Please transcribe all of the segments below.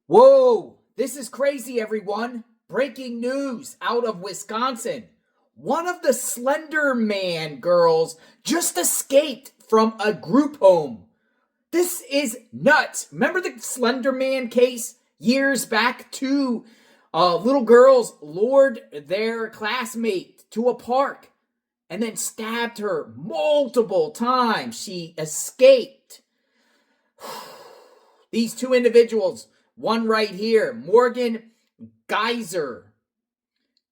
Whoa, this is crazy, everyone. Breaking news out of Wisconsin. One of the Slender Man girls just escaped from a group home. This is nuts. Remember the Slender Man case years back? Two little girls lured their classmate to a park and then stabbed her multiple times. She escaped. These two individuals, one right here, Morgan Geyser,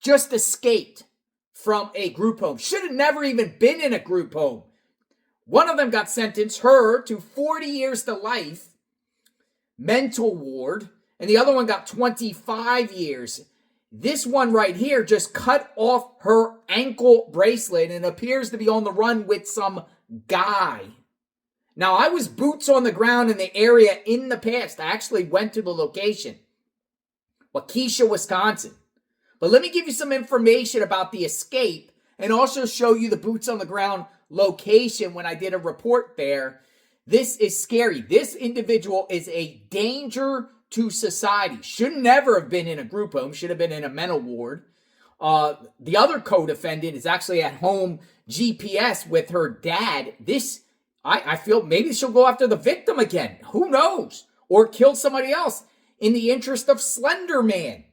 just escaped from a group home. Should have never even been in a group home. One of them got sentenced, her, to 40 years to life, mental ward, and the other one got 25 years. This one right here just cut off her ankle bracelet and appears to be on the run with some guy. Now, I was boots on the ground in the area in the past. I actually went to the location, Waukesha, Wisconsin. But let me give you some information about the escape and also show you the boots on the ground location when I did a report there. This is scary. This individual is a danger to society. Should never have been in a group home. Should have been in a mental ward. The other co-defendant is actually at home GPS with her dad. I feel maybe she'll go after the victim again. Who knows? Or kill somebody else in the interest of Slender Man.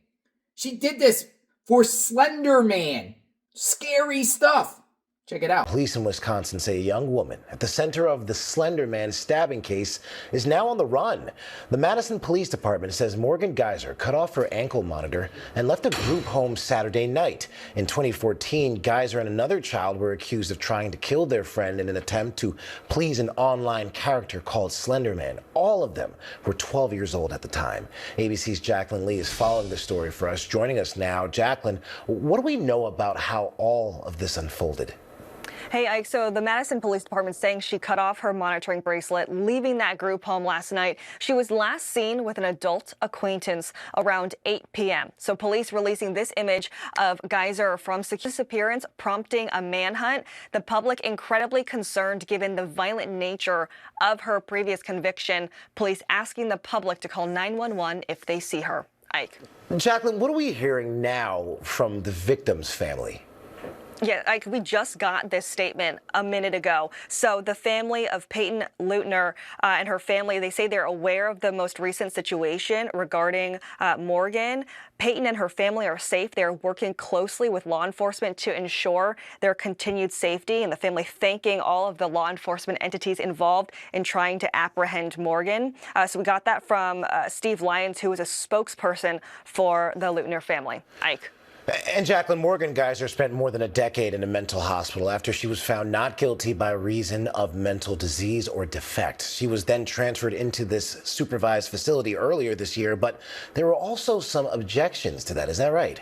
She did this for Slender Man. Scary stuff. Check it out. Police in Wisconsin say a young woman at the center of the Slender Man stabbing case is now on the run. The Madison Police Department says Morgan Geyser cut off her ankle monitor and left a group home Saturday night. In 2014, Geyser and another child were accused of trying to kill their friend in an attempt to please an online character called Slender Man. All of them were 12 years old at the time. ABC's Jacqueline Lee is following the story for us. Joining us now, Jacqueline, what do we know about how all of this unfolded? Hey, Ike, so the Madison Police Department saying she cut off her monitoring bracelet, leaving that group home last night. She was last seen with an adult acquaintance around 8 p.m. So police releasing this image of Geyser from disappearance, prompting a manhunt. The public incredibly concerned given the violent nature of her previous conviction. Police asking the public to call 911 if they see her. Ike. Jacqueline, what are we hearing now from the victim's family? Yeah, we just got this statement a minute ago. So the family of Peyton Leutner and her family, they say they're aware of the most recent situation regarding Morgan. Peyton and her family are safe. They're working closely with law enforcement to ensure their continued safety, and the family thanking all of the law enforcement entities involved in trying to apprehend Morgan. So we got that from Steve Lyons, who is a spokesperson for the Leutner family. Ike. And Jacqueline, Morgan Geyser spent more than a decade in a mental hospital after she was found not guilty by reason of mental disease or defect. She was then transferred into this supervised facility earlier this year, but there were also some objections to that. Is that right?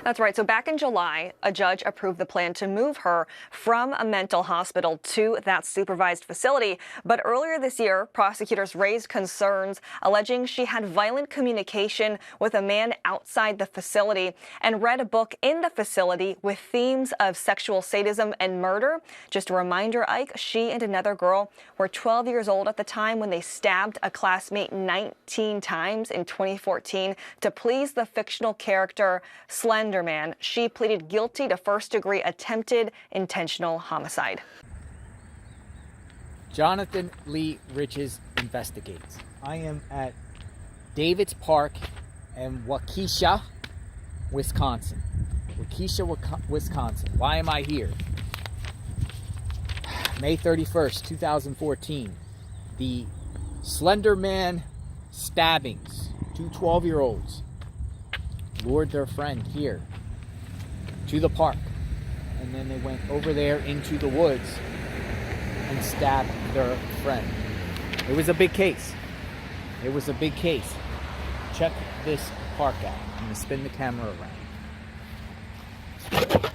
That's right. So back in July, a judge approved the plan to move her from a mental hospital to that supervised facility. But earlier this year, prosecutors raised concerns alleging she had violent communication with a man outside the facility and read a book in the facility with themes of sexual sadism and murder. Just a reminder, Ike, she and another girl were 12 years old at the time when they stabbed a classmate 19 times in 2014 to please the fictional character Slender Man. She pleaded guilty to first-degree attempted intentional homicide. Jonathan Lee Riches investigates. I am at David's Park in Waukesha, Wisconsin. Waukesha, Wisconsin. Why am I here? May 31st, 2014. The Slender Man stabbings. Two 12-year-olds lured their friend here to the park, and then they went over there into the woods and stabbed their friend. It was a big case. It was a big case. Check this park out. I'm going to spin the camera around.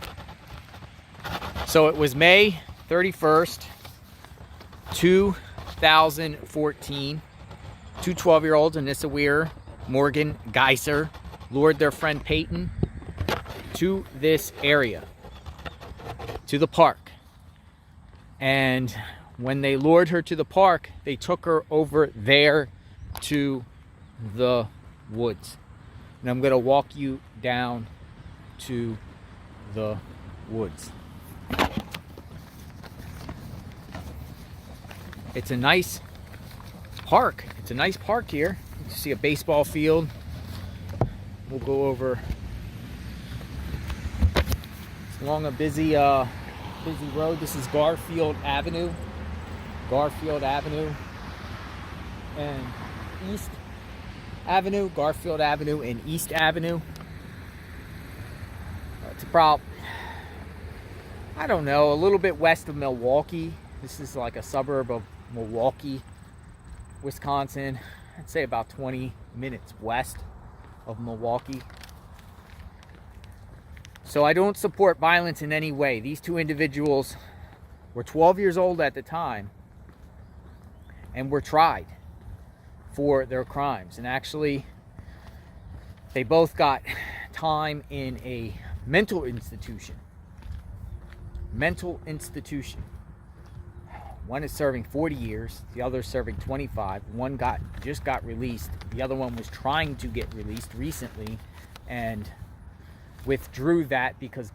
So it was May 31st, 2014. Two 12-year-olds, Anissa Weier, Morgan Geyser, lured their friend Peyton to this area, to the park. And when they lured her to the park, they took her over there to the woods. And I'm going to walk you down to the woods. It's a nice park. It's a nice park here. You see a baseball field. We'll go over. It's along a busy road. This is Garfield Avenue. Garfield Avenue and East Avenue. Garfield Avenue and East Avenue. It's about, I don't know, a little bit west of Milwaukee. This is like a suburb of Milwaukee, Wisconsin. I'd say about 20 minutes west of Milwaukee. So I don't support violence in any way. These two individuals were 12 years old at the time and were tried for their crimes. And actually, they both got time in a mental institution. Mental institution. One is serving 40 years, the other is serving 25. One just got released. The other one was trying to get released recently and withdrew that because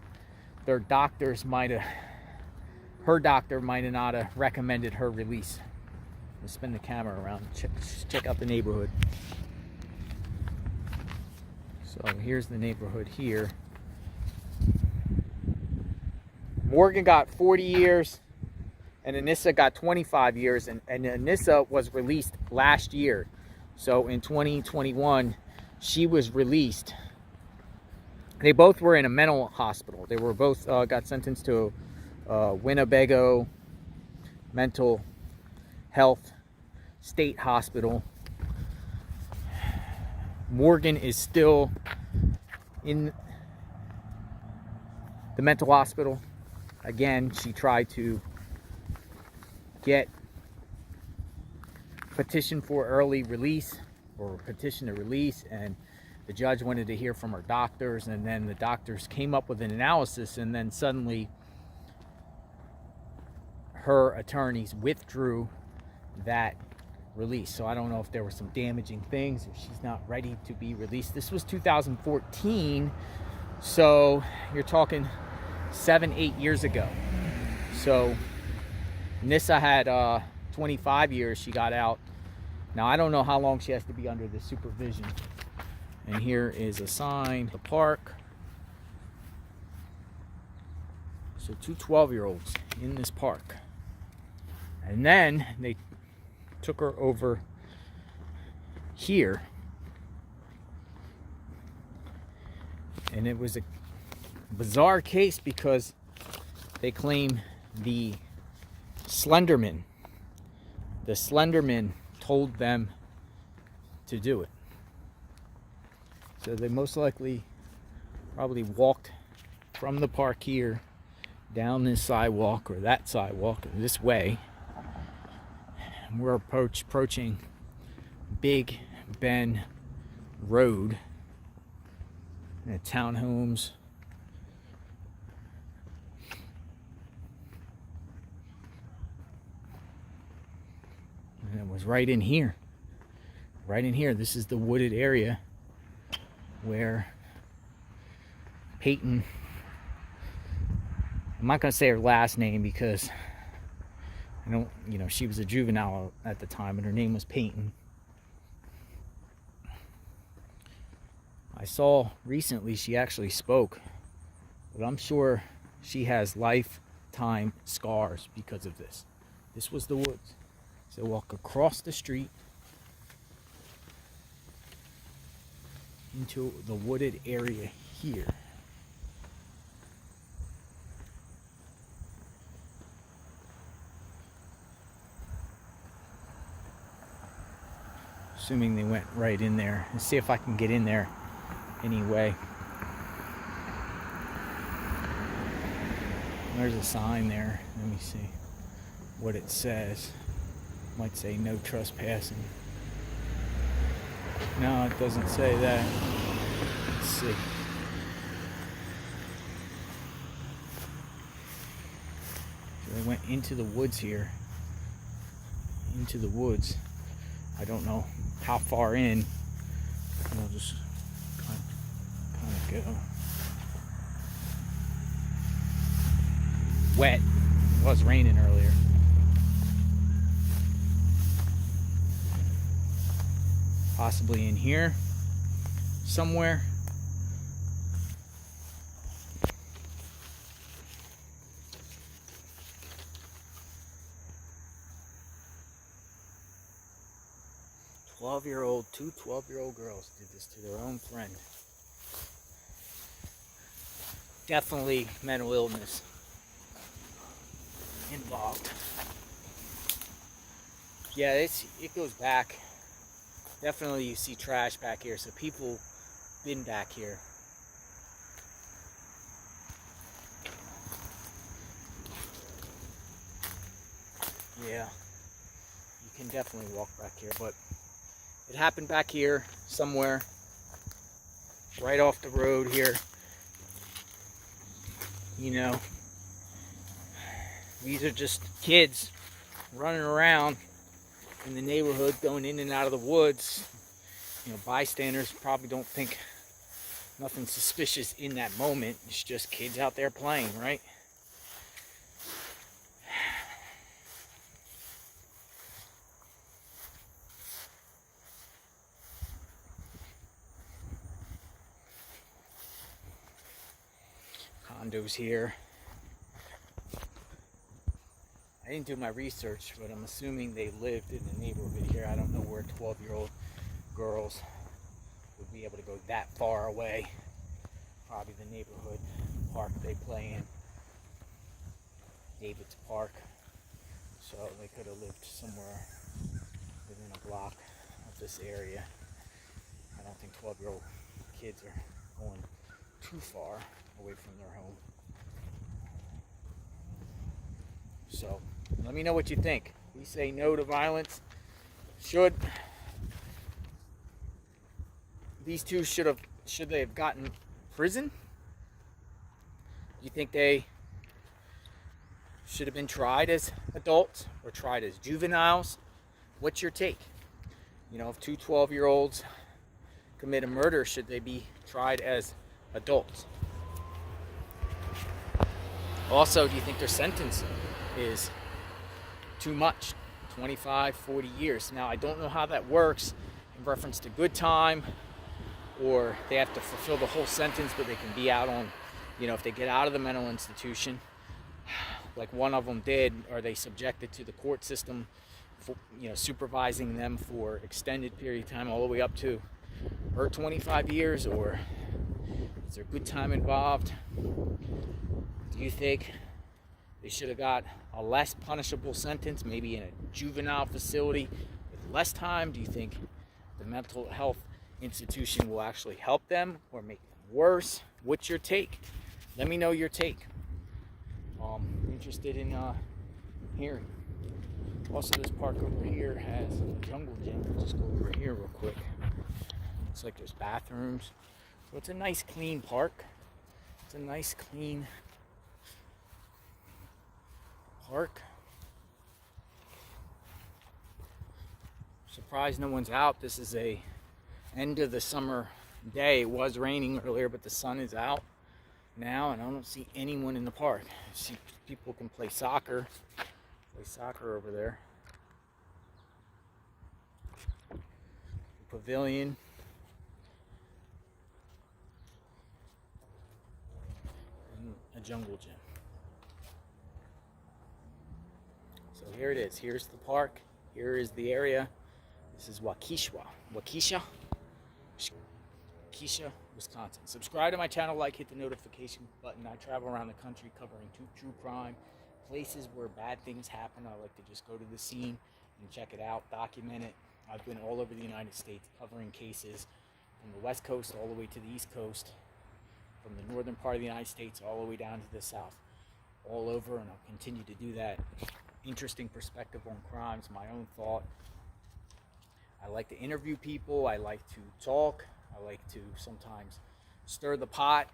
her doctor might have not have recommended her release. We'll spin the camera around, check out the neighborhood. So here's the neighborhood here. Morgan got 40 years and Anissa got 25 years, and Anissa was released last year. So in 2021, she was released. They both were in a mental hospital. They were both got sentenced to Winnebago Mental Health State Hospital. Morgan is still in the mental hospital. Again, she tried to get petition for early release or petition to release, and the judge wanted to hear from her doctors, and then the doctors came up with an analysis, and then suddenly her attorneys withdrew that release. So I don't know if there were some damaging things, or she's not ready to be released. This was 2014, so you're talking 7-8 years ago. So Anissa had 25 years. She got out. Now I don't know how long she has to be under the supervision. And here is a sign, the park. So two 12-year-olds in this park. And then they took her over here. And it was a bizarre case because they claim the Slenderman told them to do it. So they most likely probably walked from the park here down this sidewalk or that sidewalk this way. And we're approaching Big Bend Road and townhomes. And it was right in here. Right in here. This is the wooded area where Peyton, I'm not going to say her last name because I don't, she was a juvenile at the time and her name was Peyton. I saw recently she actually spoke, but I'm sure she has lifetime scars because of this. This was the woods. So walk across the street into the wooded area here. Assuming they went right in there. Let's see if I can get in there anyway. There's a sign there. Let me see what it says. Might say no trespassing. No, it doesn't say that. Let's see. So they went into the woods here. Into the woods. I don't know how far in. just kind of go. Wet. It was raining earlier. Possibly in here somewhere. Two 12-year-old girls did this to their own friend. Definitely mental illness involved. Yeah, it goes back. Definitely you see trash back here, so people been back here. Yeah, you can definitely walk back here, but it happened back here somewhere, right off the road here. You know, these are just kids running around in the neighborhood, going in and out of the woods. You know, bystanders probably don't think nothing suspicious in that moment. It's just kids out there playing, right? Condos here. I didn't do my research, but I'm assuming they lived in the neighborhood here. I don't know where 12-year-old girls would be able to go that far away. Probably the neighborhood park they play in, David's Park. So they could have lived somewhere within a block of this area. I don't think 12-year-old kids are going too far away from their home. So let me know what you think. We say no to violence. These two should they have gotten prison? Do you think they should have been tried as adults or tried as juveniles? What's your take? You know, if two 12-year-olds commit a murder, should they be tried as adults? Also, do you think their sentence is too much? 25, 40 years. Now, I don't know how that works in reference to good time, or they have to fulfill the whole sentence, but they can be out on, you know, if they get out of the mental institution, like one of them did, are they subjected to the court system, for, you know, supervising them for extended period of time, all the way up to her 25 years, or is there good time involved? Do you think they should have got a less punishable sentence, maybe in a juvenile facility with less time? Do you think the mental health institution will actually help them or make them worse? What's your take? Let me know your take. Interested in hearing. Also, this park over here has a jungle gym. We'll just go over here real quick. Looks like there's bathrooms. So it's a nice clean park. It's a nice clean park. Surprised no one's out. This is a end of the summer day. It was raining earlier, but the sun is out now, and I don't see anyone in the park. I see people can play soccer. Play soccer over there. Pavilion. And a jungle gym. So here it is. Here's the park. Here is the area. This is Waukesha, Wisconsin. Subscribe to my channel, hit the notification button. I travel around the country covering true crime, places where bad things happen. I like to just go to the scene and check it out, document it. I've been all over the United States covering cases from the West Coast all the way to the East Coast, from the northern part of the United States all the way down to the South, all over, and I'll continue to do that. Interesting perspective on crimes, my own thought. I like to interview people. I like to talk. I like to sometimes stir the pot,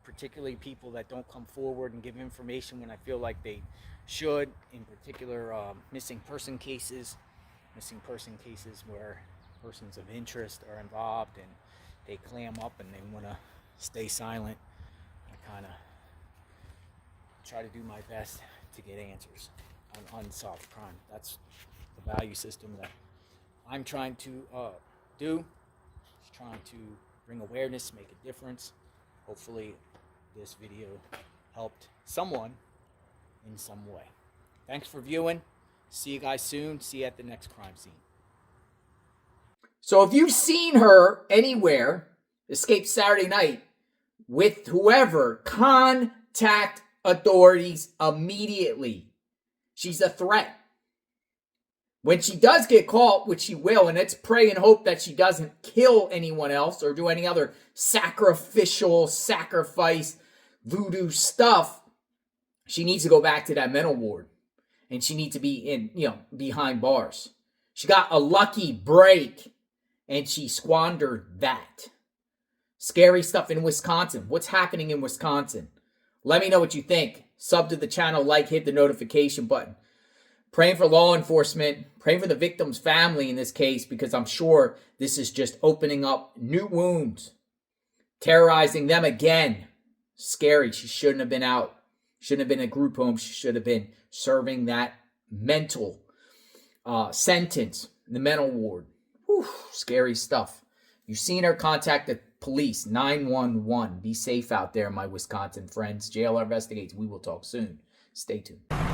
particularly people that don't come forward and give information when I feel like they should. In particular, missing person cases where persons of interest are involved and they clam up and they want to stay silent. I kind of try to do my best to get answers on unsolved crime. That's the value system that I'm trying to do. Just trying to bring awareness, make a difference. Hopefully this video helped someone in some way. Thanks for viewing. See you guys soon. See you at the next crime scene. So if you've seen her anywhere, escape Saturday night, with whoever, contact authorities immediately. She's a threat. When she does get caught, which she will, and let's pray and hope that she doesn't kill anyone else or do any other sacrifice, voodoo stuff, she needs to go back to that mental ward. And she needs to be in, behind bars. She got a lucky break and she squandered that. Scary stuff in Wisconsin. What's happening in Wisconsin? Let me know what you think. Sub to the channel, like, hit the notification button. Praying for law enforcement, praying for the victim's family in this case, because I'm sure this is just opening up new wounds, terrorizing them again. Scary. She shouldn't have been out. Shouldn't have been in a group home. She should have been serving that mental sentence in the mental ward. Whew, scary stuff. You've seen her, contact the police, 911. Be safe out there, my Wisconsin friends. JLR Investigates. We will talk soon. Stay tuned.